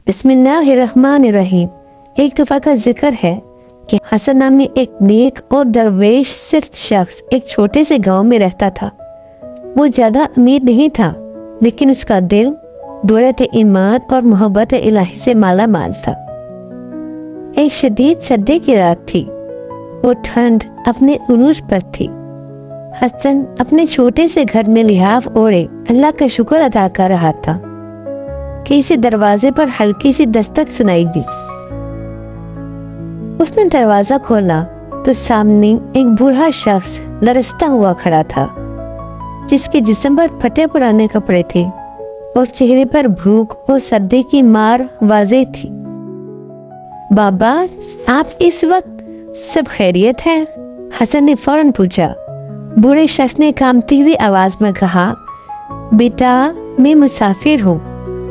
बिस्मिल्लाहिर्रहमानिर्रहीम। एक दफ़ा का जिक्र है कि हसन नामी एक नेक और दरवेश सिर्फ शख्स एक छोटे से गांव में रहता था। वो ज़्यादा अमीर नहीं था, लेकिन उसका दिल दौलत ईमान और मोहब्बत इलाही से माला माल था। एक शदीद सर्दी की रात थी। वो ठंड अपने उरूज पर थी। हसन अपने छोटे से घर में लिहाफ ओढ़े अल्लाह का शुक्र अदा कर रहा था कि इसे दरवाजे पर हल्की सी दस्तक सुनाई दी। उसने दरवाजा खोला तो सामने एक बूढ़ा शख्स लरसता हुआ खड़ा था, जिसके जिस्म पर फटे पुराने कपड़े थे और चेहरे पर भूख और सर्दी की मार वाज़ेह थी। बाबा, आप इस वक्त सब खैरियत है? हसन ने फौरन पूछा। बूढ़े शख्स ने कांपती हुई आवाज में कहा, बेटा, मैं मुसाफिर हूँ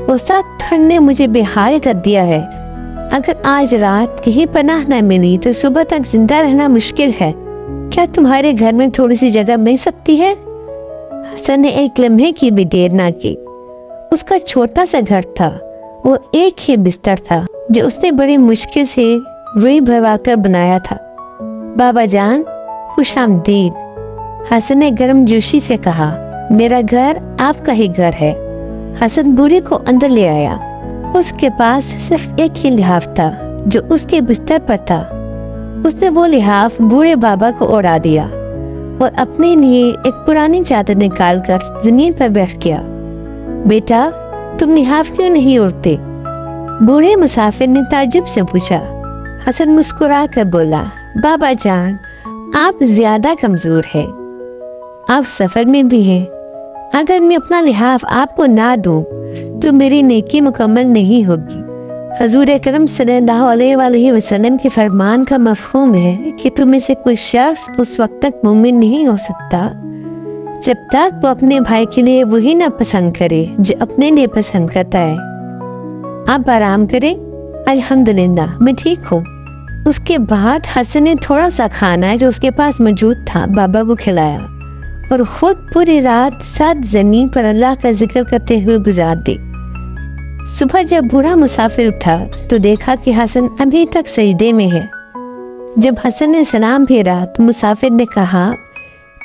और साथ ठंड ने मुझे बेहाल कर दिया है। अगर आज रात कहीं पनाह न मिली तो सुबह तक जिंदा रहना मुश्किल है। क्या तुम्हारे घर में थोड़ी सी जगह मिल सकती है? हसन ने एक लम्हे की भी देर ना की। उसका छोटा सा घर था। वो एक ही बिस्तर था जो उसने बड़ी मुश्किल से रुई भरवा कर बनाया था। बाबा जान, खुश आमदीद। हसन ने गर्म जोशी से कहा, मेरा घर आपका ही घर है। हसन बूढ़े को अंदर ले आया। उसके पास सिर्फ एक ही लिहाफ था जो उसके बिस्तर पर था। उसने वो लिहाफ बूढ़े बाबा को ओढ़ा दिया और अपने लिए एक पुरानी चादर निकालकर जमीन पर बैठ गया। बेटा, तुम लिहाफ क्यों नहीं ओढ़ते? बूढ़े मुसाफिर ने ताज्जुब से पूछा। हसन मुस्कुरा कर बोला, बाबा जान, आप ज्यादा कमजोर है। आप सफर में भी हैं। अगर मैं अपना लिहाफ आपको ना दूं तो मेरी नेकी मुकम्मल नहीं होगी। हजूर अकरम सल्लल्लाहु अलैहि वसल्लम के फरमान का मफहूम है कि तुम में से कोई शख्स उस वक्त तक मुमिन नहीं हो सकता जब तक वो अपने भाई के लिए वही ना पसंद करे जो अपने लिए पसंद करता है। आप आराम करें, अल्हम्दुलिल्लाह मैं ठीक हूँ। उसके बाद हसन ने थोड़ा सा खाना जो उसके पास मौजूद था बाबा को खिलाया और खुद पूरी रात साथ जमीन पर अल्लाह का जिक्र करते हुए गुजार दी। सुबह जब बूढ़ा मुसाफिर उठा तो देखा कि हसन अभी तक सजदे में है। जब हसन ने सलाम फेरा तो मुसाफिर ने कहा,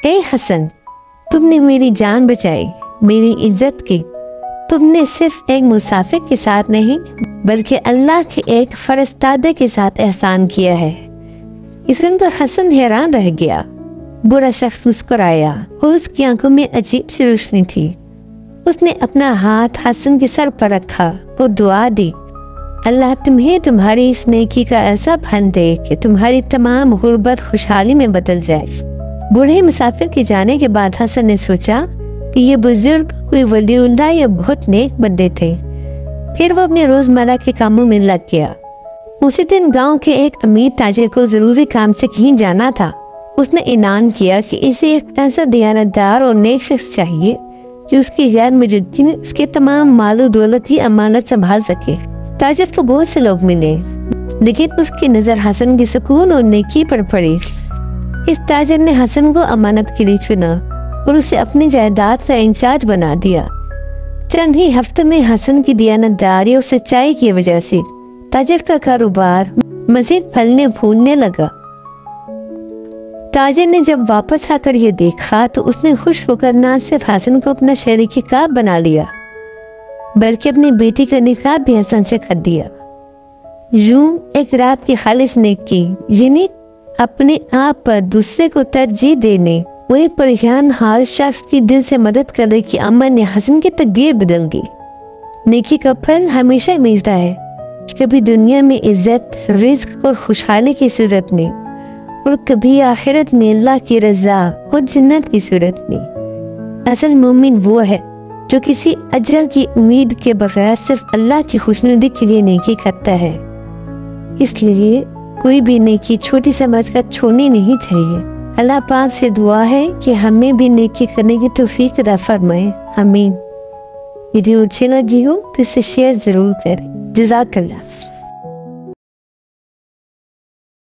ए हसन, तुमने मेरी जान बचाई, मेरी इज्जत की। तुमने सिर्फ एक मुसाफिर के साथ नहीं बल्कि अल्लाह के एक फरिश्तादे के साथ एहसान किया है। इस सुनकर हसन हैरान रह गया। बूढ़ा शख्स मुस्कुराया और उसकी आंखों में अजीब सी रोशनी थी। उसने अपना हाथ हसन के सर पर रखा और दुआ दी, अल्लाह तुम्हें तुम्हारी इस नेकी का ऐसा फल दे कि तुम्हारी तमाम गुर्बत खुशहाली में बदल जाए। बूढ़े मुसाफिर के जाने के बाद हसन ने सोचा कि ये बुजुर्ग कोई वलीउल्लाह या बहुत नेक बंदे थे। फिर वो अपने रोजमर्रा के कामों में लग गया। उसी दिन गांव के एक अमीर ताजिर को जरूरी काम से कहीं जाना था। उसने ऐलान किया कि इसे एक ऐसा दियानतदार और नेक शख्स चाहिए जो उसकी गैर मौजूदगी में उसके तमाम मालो दौलत की अमानत संभाल सके। ताजिर को बहुत से लोग मिले, लेकिन उसकी नजर हसन के सुकून और नेकी पर पड़ी। इस ताजिर ने हसन को अमानत के लिए चुना और उसे अपनी जायदाद का इंचार्ज बना दिया। चंद ही हफ्ते में हसन की दियानतदारी और सच्चाई की वजह से ताजिर का कारोबार मजीद फलने फूलने लगा। ताजिर ने जब वापस आकर ये देखा तो उसने खुश होकर न सिर्फ हसन को अपना शरीक कार बना लिया बल्कि अपनी बेटी का निकाह भी हसन से कर दिया। यूं एक रात की खालिस नेकी, यानी अपने आप पर दूसरे को तरजीह देने, वो एक परेशान हाल शख्स की दिल से मदद करने की अमल ने हसन की तकदीर बदल दी। नेकी का फल हमेशा मिलता है, कभी दुनिया में इज्जत, रिज्क और खुशहाली की सूरत में और कभी आखिरत में अल्लाह की रजा और जन्नत की सूरत में। असल मोमिन वो है जो किसी अजर की उम्मीद के बगैर सिर्फ अल्लाह की खुशनुदी के लिए नेकी करता है। इसलिए कोई भी नेकी छोटी समझकर छोड़नी नहीं चाहिए। अल्लाह पाक से दुआ है कि हमें भी नेकी करने की तौफीक अता फरमाए। आमीन। वीडियो अच्छी लगी हो तो इसे शेयर जरूर करें। जज़ाकल्लाह।